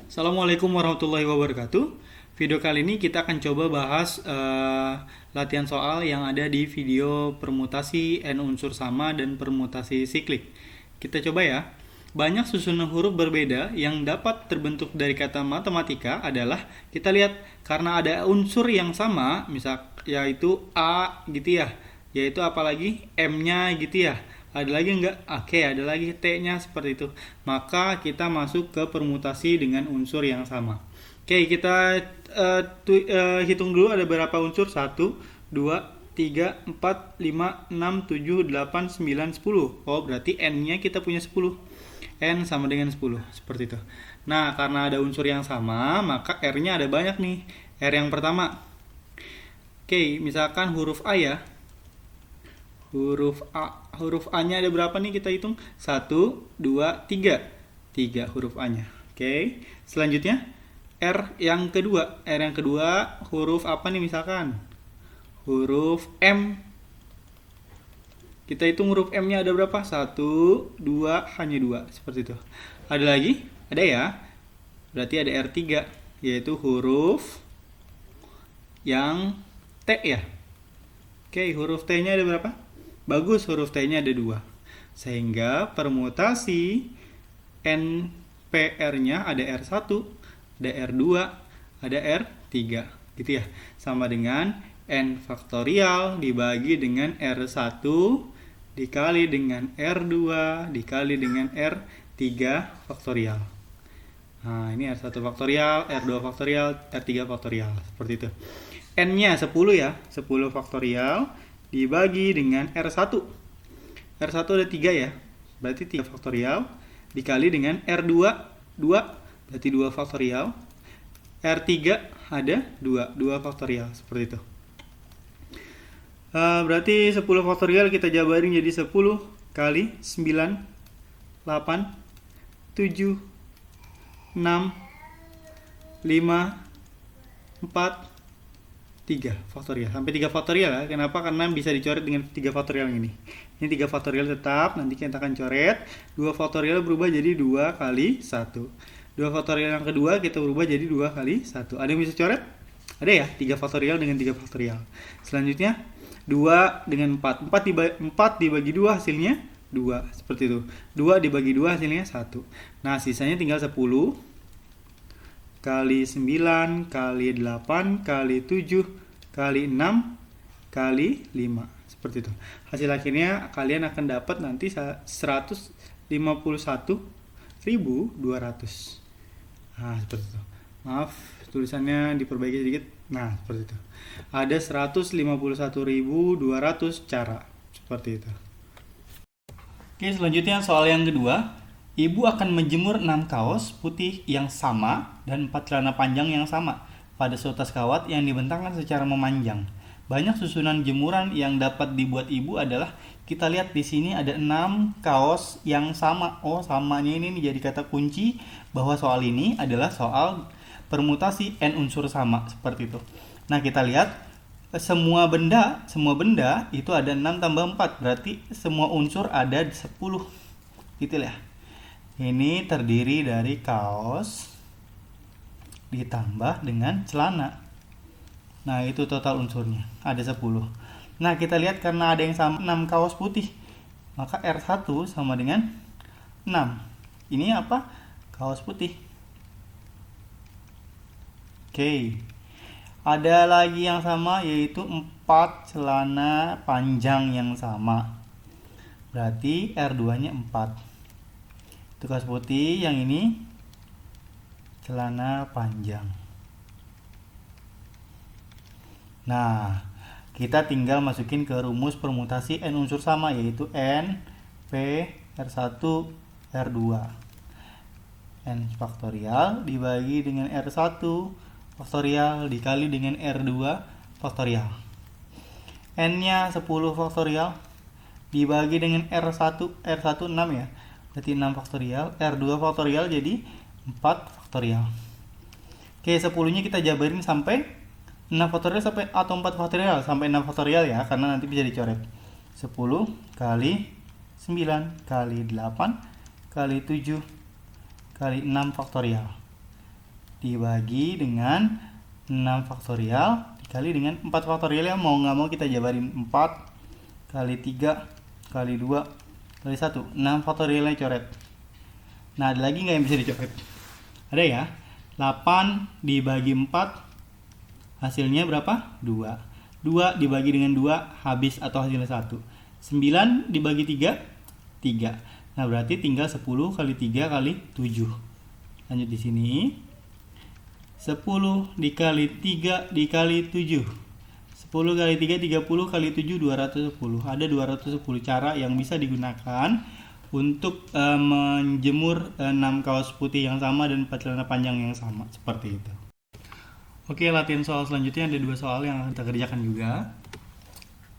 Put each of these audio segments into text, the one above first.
Assalamualaikum warahmatullahi wabarakatuh. Video kali ini kita akan coba bahas latihan soal yang ada di video permutasi n unsur sama dan permutasi siklik. Kita coba ya. Banyak susunan huruf berbeda yang dapat terbentuk dari kata matematika adalah kita lihat karena ada unsur yang sama, misal yaitu A gitu ya. Yaitu apalagi M-nya gitu ya. Ada lagi enggak? Oke, ada lagi T-nya seperti itu. Maka kita masuk ke permutasi dengan unsur yang sama. Oke, kita hitung dulu ada berapa unsur? 1, 2, 3, 4, 5, 6, 7, 8, 9, 10. Oh, berarti N-nya kita punya 10. N sama dengan 10, seperti itu. Nah, karena ada unsur yang sama, maka R-nya ada banyak nih. R yang pertama. Oke, misalkan huruf A ya. Huruf A-nya ada berapa nih kita hitung? 1, 2, 3. 3 huruf A-nya. Oke. Selanjutnya R yang kedua. R yang kedua huruf apa nih misalkan? Huruf M. Kita hitung huruf M-nya ada berapa? 1, 2, hanya 2. Seperti itu. Ada lagi? Ada ya. Berarti ada R3, yaitu huruf yang T ya. Oke, huruf T-nya ada berapa? Bagus, huruf T-nya ada 2. Sehingga permutasi NPR-nya ada R1, ada R2, ada R3. Gitu ya. Sama dengan N faktorial dibagi dengan R1 dikali dengan R2 dikali dengan R3 faktorial. Nah, ini R1 faktorial, R2 faktorial, R3 faktorial. Seperti itu. N-nya 10 ya. 10 faktorial dibagi dengan R1. R1 ada 3 ya. Berarti 3 faktorial dikali dengan R2. 2 berarti 2 faktorial. R3 ada 2. 2 faktorial. Seperti itu. Berarti 10 faktorial kita jabarin jadi 10 kali 9, 8, 7, 6, 5, 4, 3 faktorial. Sampai 3 faktorial ya. Kenapa? Karena bisa dicoret dengan 3 faktorial ini. Ini 3 faktorial tetap. Nanti kita akan coret. 2 faktorial berubah jadi 2 kali 1. 2 faktorial yang kedua kita berubah jadi 2 kali 1. Ada yang bisa coret? Ada ya. 3 faktorial dengan 3 faktorial. Selanjutnya 2 dengan 4. 4 dibagi 2 hasilnya 2. Seperti itu. 2 dibagi 2 hasilnya 1. Nah, sisanya tinggal 10 kali 9 kali 8 kali 7 kali 6 kali 5. Seperti itu. Hasil akhirnya kalian akan dapat nanti 151.200. Nah, seperti itu. Maaf, tulisannya diperbaiki sedikit. Nah, seperti itu. Ada 151.200 cara. Seperti itu. Oke, selanjutnya soal yang kedua. Ibu akan menjemur 6 kaos putih yang sama dan 4 celana panjang yang sama pada seutas kawat yang dibentangkan secara memanjang. Banyak susunan jemuran yang dapat dibuat ibu adalah, kita lihat di sini ada 6 kaos yang sama. Oh, samanya ini jadi kata kunci bahwa soal ini adalah soal permutasi n unsur sama, seperti itu. Nah, kita lihat semua benda itu ada 6 tambah 4, berarti semua unsur ada 10. Gitu ya. Ini terdiri dari kaos ditambah dengan celana. Nah, itu total unsurnya. Ada 10. Nah, kita lihat karena ada yang sama 6 kaos putih. Maka R1 sama dengan 6. Ini apa? Kaos putih. Oke. Ada lagi yang sama yaitu 4 celana panjang yang sama. Berarti R2-nya 4. Kaos putih, yang ini celana panjang. Nah, kita tinggal masukin ke rumus permutasi n unsur sama, yaitu n p r1 r2. N faktorial dibagi dengan r1 faktorial dikali dengan r2 faktorial. N-nya 10 faktorial dibagi dengan r1 6 ya. Berarti 6 faktorial, R2 faktorial jadi 4 faktorial. Oke, 10-nya kita jabarin sampai 6 faktorial sampai atau 4 faktorial sampai 6 faktorial ya, karena nanti bisa dicoret. 10 kali 9 kali 8 kali 7 kali 6 faktorial. dibagi dengan 6 faktorial dikali dengan 4 faktorial, yang mau nggak mau kita jabarin. 4 kali 3 kali 2 kali 1. 6 faktorialnya coret. Nah, ada lagi nggak yang bisa dicoret? Ada ya. 8 dibagi 4 hasilnya berapa? 2. 2 dibagi dengan 2 habis atau hasilnya 1. 9 dibagi 3 3. Nah, berarti tinggal 10 kali 3 kali 7. Lanjut di sini. 10 dikali 3 dikali 7. 10 kali 3 30 kali 7 210. Ada 210 cara yang bisa digunakan untuk menjemur 6 kaos putih yang sama dan 4 celana panjang yang sama, seperti itu. Oke, latihan soal selanjutnya ada 2 soal yang kita kerjakan juga.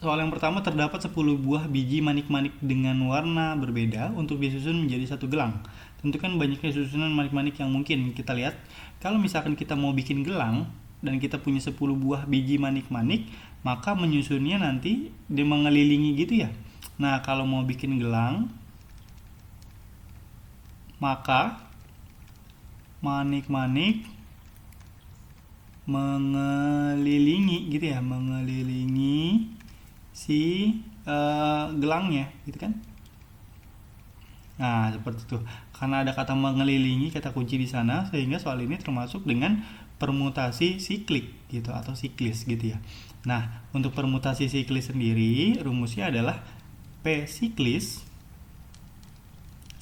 Soal yang pertama, terdapat 10 buah biji manik-manik dengan warna berbeda untuk disusun menjadi satu gelang. Tentukan banyaknya susunan manik-manik yang mungkin. Kita lihat, kalau misalkan kita mau bikin gelang dan kita punya 10 buah biji manik-manik, maka menyusunnya nanti dia mengelilingi gitu ya. Nah, kalau mau bikin gelang, maka manik-manik mengelilingi gitu ya, mengelilingi si gelangnya gitu kan. Nah, seperti itu. Karena ada kata mengelilingi, kata kunci di sana, sehingga soal ini termasuk dengan permutasi siklik gitu atau siklis gitu ya. Nah, untuk permutasi siklis sendiri rumusnya adalah P siklis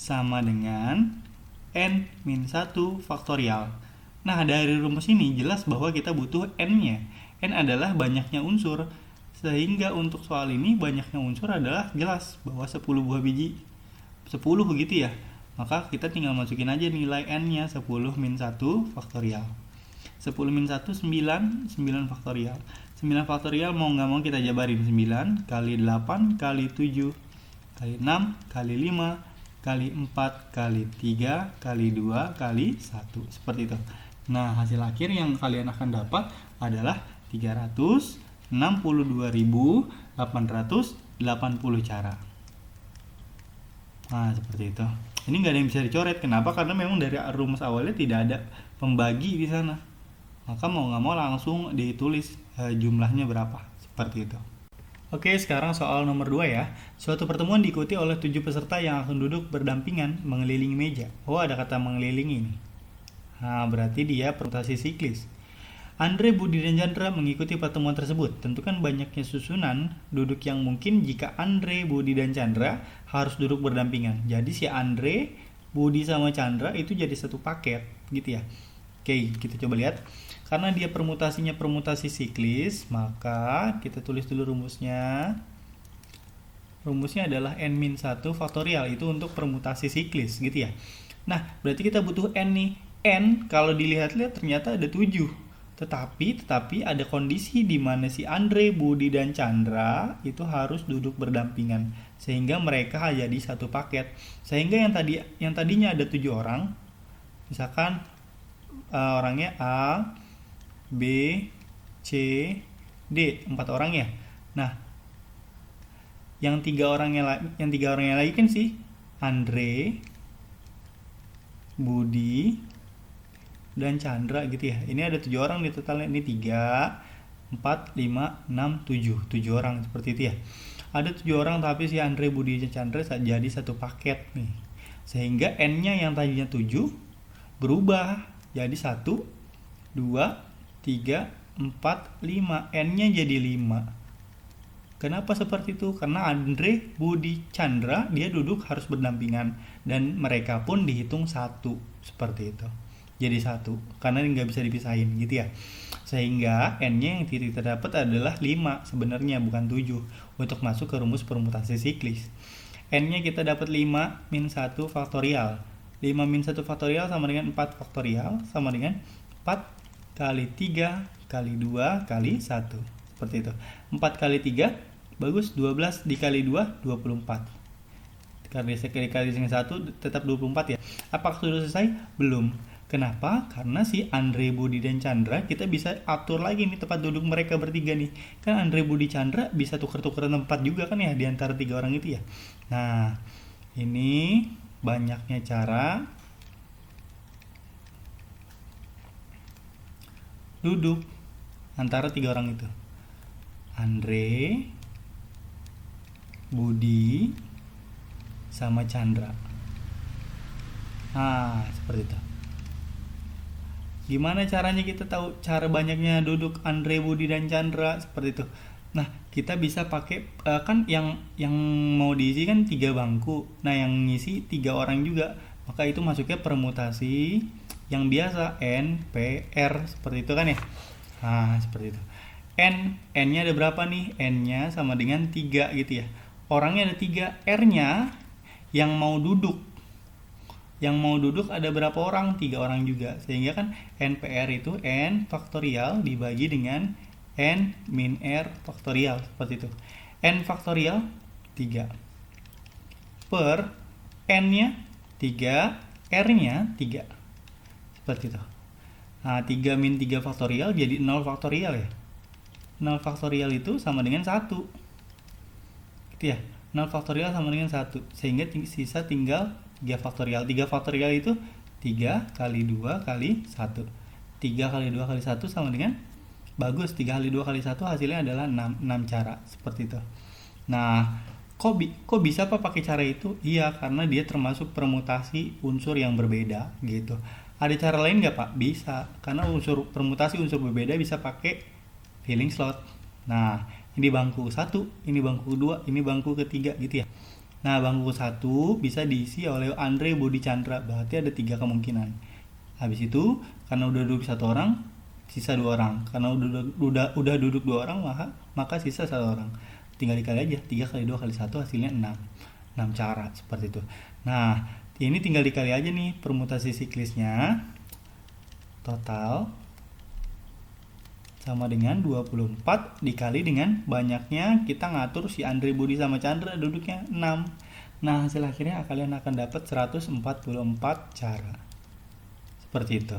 sama dengan n-1 faktorial. Nah, dari rumus ini jelas bahwa kita butuh n-nya. N adalah banyaknya unsur. Sehingga untuk soal ini banyaknya unsur adalah jelas bahwa 10 buah biji 10 gitu ya. Maka kita tinggal masukin aja nilai n-nya 10 min 1 faktorial. 10 min 1 9, 9 faktorial. 9 faktorial mau nggak mau kita jabarin. 9 kali 8 kali 7 kali 6 kali 5 kali 4 kali 3 kali 2 kali 1. Seperti itu. Nah, hasil akhir yang kalian akan dapat adalah 362.880 cara. Nah, seperti itu. Ini nggak ada yang bisa dicoret. Kenapa? Karena memang dari rumus awalnya tidak ada pembagi di sana. Maka mau nggak mau langsung ditulis jumlahnya berapa. Seperti itu. Oke, sekarang soal nomor 2 ya. Suatu pertemuan diikuti oleh 7 peserta yang akan duduk berdampingan mengelilingi meja. Oh, ada kata mengelilingi ini. Nah, berarti dia permutasi siklis. Andre, Budi, dan Chandra mengikuti pertemuan tersebut. Tentukan banyaknya susunan duduk yang mungkin jika Andre, Budi, dan Chandra harus duduk berdampingan. Jadi si Andre, Budi, sama Chandra itu jadi satu paket gitu ya. Oke, kita coba lihat. Karena dia permutasinya permutasi siklis, maka kita tulis dulu rumusnya. Rumusnya adalah n-1 faktorial, itu untuk permutasi siklis gitu ya. Nah, berarti kita butuh n nih. N kalau dilihat-lihat ternyata ada 7. Tetapi ada kondisi di mana si Andre, Budi, dan Chandra itu harus duduk berdampingan sehingga mereka jadi satu paket. Sehingga yang tadinya ada 7 orang, misalkan orangnya A, B, C, D, 4 orang ya. Nah, yang tiga orangnya lagi kan si Andre, Budi, dan Chandra gitu ya. Ini ada 7 orang di totalnya. Ini 3, 4, 5, 6, 7 orang seperti itu ya. Ada 7 orang tapi si Andre, Budi, dan Chandra jadi satu paket nih. Sehingga n-nya yang tadinya 7 berubah jadi 1, 2, 3, 4, 5. N-nya jadi 5. Kenapa seperti itu? Karena Andre, Budi, Chandra dia duduk harus berdampingan dan mereka pun dihitung 1 seperti itu. Jadi 1 karena nggak bisa dipisahin gitu ya. Sehingga n-nya yang kita dapat adalah 5 sebenarnya, bukan 7 untuk masuk ke rumus permutasi siklis. N-nya kita dapat 5 min 1 faktorial. 5 min 1 faktorial sama dengan 4 faktorial sama dengan 4 kali 3 kali 2 kali 1. Seperti itu. 4 kali 3 bagus, 12 dikali 2 24. Karena dikali dengan 1 tetap 24 ya. Apakah sudah selesai? Belum. Kenapa? Karena si Andre, Budi, dan Chandra kita bisa atur lagi nih tempat duduk mereka bertiga nih. Kan Andre, Budi, Chandra bisa tuker-tukeran tempat juga kan ya di antara 3 orang itu ya. Nah, ini banyaknya cara duduk antara 3 orang itu. Andre, Budi, sama Chandra. Nah, seperti itu. Gimana caranya kita tahu cara banyaknya duduk Andre, Budi, dan Chandra? Seperti itu. Nah, kita bisa pakai kan yang mau diisi kan 3 bangku. Nah, yang ngisi 3 orang juga. Maka itu masuknya permutasi yang biasa N, P, R seperti itu kan ya. Nah, seperti itu. N-nya ada berapa nih? N-nya sama dengan 3 gitu ya. Orangnya ada 3, R-nya yang mau duduk. Yang mau duduk ada berapa orang? 3 orang juga. Sehingga kan NPR itu N faktorial dibagi dengan N min R faktorial. Seperti itu. N faktorial 3. Per N-nya 3, R-nya 3. Seperti itu. Nah, 3 min 3 faktorial jadi 0 faktorial ya. 0 faktorial itu sama dengan 1. Gitu ya. 0 faktorial sama dengan 1. Sehingga sisa tinggal 3 faktorial. 3 faktorial itu 3 kali 2 kali 1. 3 kali 2 kali 1 sama dengan, bagus, 3 kali 2 kali 1 hasilnya adalah 6 cara. Seperti itu. Nah, kok bisa apa pakai cara itu? Iya, karena dia termasuk permutasi unsur yang berbeda gitu. Ada cara lain nggak, Pak? Bisa. Karena permutasi unsur berbeda bisa pakai filling slot. Nah, ini bangku 1, ini bangku 2, ini bangku ketiga gitu ya. Nah, bangku 1 bisa diisi oleh Andre, Budi, Chandra. Berarti ada 3 kemungkinan. Habis itu, karena udah duduk 1 orang, sisa 2 orang. Karena udah duduk 2 orang, maka sisa 1 orang. Tinggal dikali aja. 3 kali 2 kali 1 hasilnya 6. 6 cara, seperti itu. Nah, ini tinggal dikali aja nih permutasi siklisnya. Total sama dengan 24 dikali dengan banyaknya kita ngatur si Andre, Budi, sama Chandra duduknya 6. Nah, hasil akhirnya kalian akan dapat 144 cara. Seperti itu.